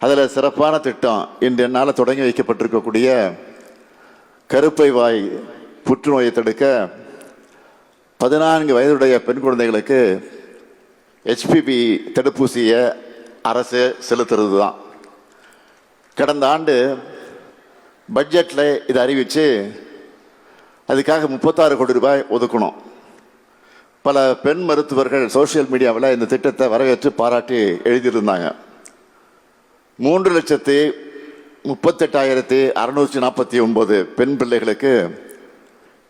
அதில் சிறப்பான திட்டம் இன்று என்னால் தொடங்கி வைக்கப்பட்டிருக்கக்கூடிய கருப்பை வாய் புற்றுநோயை தடுக்க 14 வயதுடைய பெண் குழந்தைகளுக்கு HPV தடுப்பூசியை அரசு செலுத்துறது தான். கடந்த ஆண்டு பட்ஜெட்டில் இதை அறிவித்து அதுக்காக 36 கோடி ரூபாய் ஒதுக்கணும். பல பெண் மருத்துவர்கள் சோசியல் மீடியாவில் இந்த திட்டத்தை வரவேற்று பாராட்டி எழுதியிருந்தாங்க. 3,38,649 பெண் பிள்ளைகளுக்கு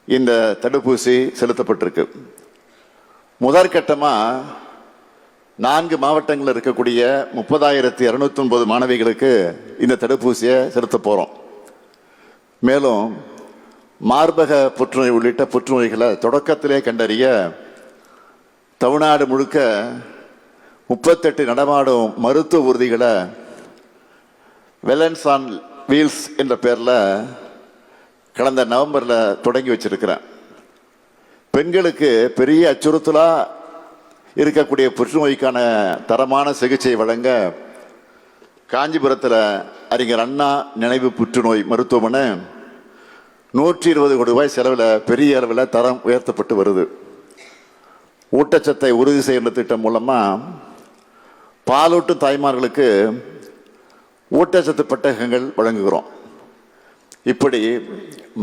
இந்த தடுப்பூசி செலுத்தப்பட்டிருக்கு. முதற்கட்டமாக 4 மாவட்டங்களில் இருக்கக்கூடிய 30,209 மாணவிகளுக்கு இந்த தடுப்பூசியை செலுத்த போகிறோம். மேலும் மார்பக புற்றுநோய் உள்ளிட்ட புற்றுநோய்களை தொடக்கத்திலே கண்டறிய தமிழ்நாடு முழுக்க 38 நடமாடும் மருத்துவ ஊர்திகளை வெலன்ஸ் ஆன் வீல்ஸ் என்ற பேரில் கடந்த நவம்பரில் தொடங்கி வச்சிருக்கிறேன். பெண்களுக்கு பெரிய அச்சுறுத்தலாக இருக்கக்கூடிய புற்றுநோய்க்கான தரமான சிகிச்சை வழங்க காஞ்சிபுரத்தில் அறிஞர் அண்ணா நினைவு புற்றுநோய் மருத்துவமனை 120 கோடி ரூபாய் செலவில் பெரிய அளவில் தரம் உயர்த்தப்பட்டு வருது. ஊட்டச்சத்தை உறுதி செய்கிற திட்டம் மூலமாக பாலூட்டும் தாய்மார்களுக்கு ஊட்டச்சத்து பெட்டகங்கள் வழங்குகிறோம். இப்படி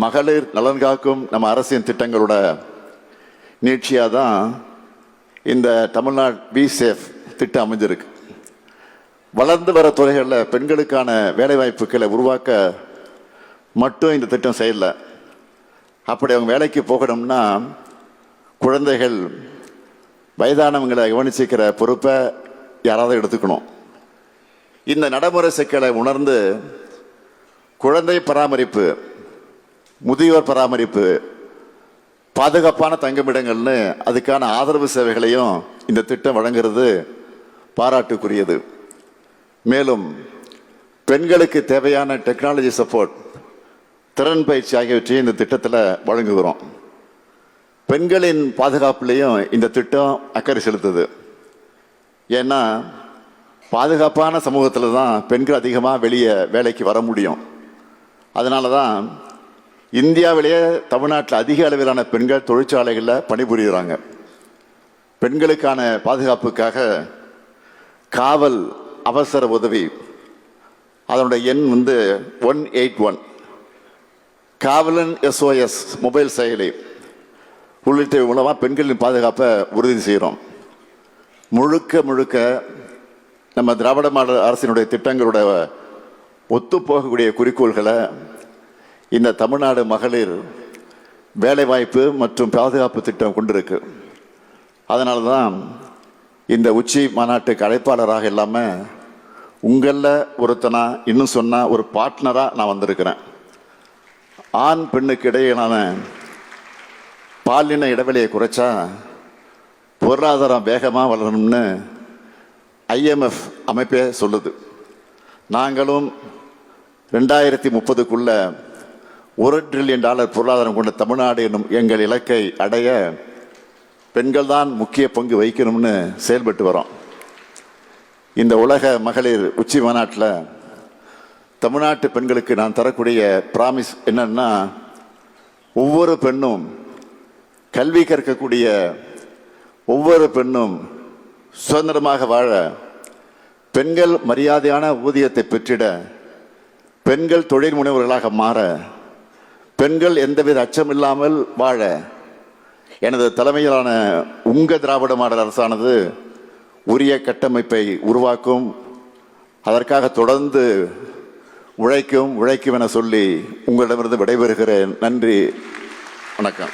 மகளிர் நலன் காக்கும் நம்ம அரசின் திட்டங்களோட நீட்சியாக தான் இந்த தமிழ்நாடு பி சேஃப் திட்டம் அமைஞ்சிருக்கு. வளர்ந்து வர துறைகளில் பெண்களுக்கான வேலைவாய்ப்புகளை உருவாக்க மட்டும் இந்த திட்டம் செய்யலை. அப்படி அவங்க வேலைக்கு போகணும்னா குழந்தைகள் வயதானவங்களை கவனிச்சிக்கிற பொறுப்பை யாராவது எடுத்துக்கணும். இந்த நடைமுறை சிக்கலை உணர்ந்து குழந்தை பராமரிப்பு, முதியோர் பராமரிப்பு, பாதுகாப்பான தங்குமிடங்கள்னு அதுக்கான ஆதரவு சேவைகளையும் இந்த திட்டம் வழங்குறது பாராட்டுக்குரியது. மேலும் பெண்களுக்கு தேவையான டெக்னாலஜி சப்போர்ட், திறன் பயிற்சி ஆகியவற்றையும் இந்த திட்டத்தில் வழங்குகிறோம். பெண்களின் பாதுகாப்புலேயும் இந்த திட்டம் அக்கறை செலுத்துது. ஏன்னா பாதுகாப்பான சமூகத்தில் தான் பெண்கள் அதிகமாக வெளியே வேலைக்கு வர முடியும். அதனால தான் இந்தியாவிலேயே தமிழ்நாட்டில் அதிக அளவிலான பெண்கள் தொழிற்சாலைகளில் பணிபுரிகிறாங்க. பெண்களுக்கான பாதுகாப்புக்காக காவல் அவசர உதவி, அதனுடைய எண் 181, காவலன் SOS மொபைல் செயலி உள்ளிட்ட மூலமாக பெண்களின் பாதுகாப்பை உறுதி செய்கிறோம். முழுக்க நம்ம திராவிட மாடல் அரசினுடைய திட்டங்களோட ஒத்துப்போகக்கூடிய குறிக்கோள்களை இந்த தமிழ்நாடு மகளிர் வேலைவாய்ப்பு மற்றும் பாதுகாப்பு திட்டம் கொண்டிருக்கு. அதனால தான் இந்த உச்சி மாநாட்டுக்கு அழைப்பாளராக இல்லாமல் உங்களில் ஒருத்தனா, இன்னும் சொன்னால் ஒரு பார்ட்னராக நான் வந்திருக்கிறேன். ஆண் பெண்ணுக்கு இடையிலான பாலின இடைவெளியை குறைச்சா பொருளாதாரம் வேகமாக வளரணும்னு IMF அமைப்பே சொல்லுது. நாங்களும் 2030க்குள்ள $1 ட்ரில்லியன் பொருளாதாரம் கொண்ட தமிழ்நாடு என்னும் எங்கள் இலக்கை அடைய பெண்கள் தான் முக்கிய பங்கு வகிக்கணும்னு செயல்பட்டு வரோம். இந்த உலக மகளிர் உச்சி மாநாட்டில் தமிழ்நாட்டு பெண்களுக்கு நான் தரக்கூடிய ப்ராமிஸ் என்னன்னா, ஒவ்வொரு பெண்ணும் கல்வி கற்கக்கூடிய ஒவ்வொரு பெண்ணும் சுதந்திரமாக வாழ, பெண்கள் மரியாதையான ஊதியத்தை பெற்றிட, பெண்கள் தொழில் முனைவர்களாக மாற, பெண்கள் எந்தவித அச்சமில்லாமல் வாழ எனது தலைமையிலான உங்கள் திராவிட மாடல் அரசானது உரிய கட்டமைப்பை உருவாக்கும். அதற்காக தொடர்ந்து உழைக்கும் என சொல்லி உங்களிடமிருந்து விடைபெறுகிறேன். நன்றி, வணக்கம்.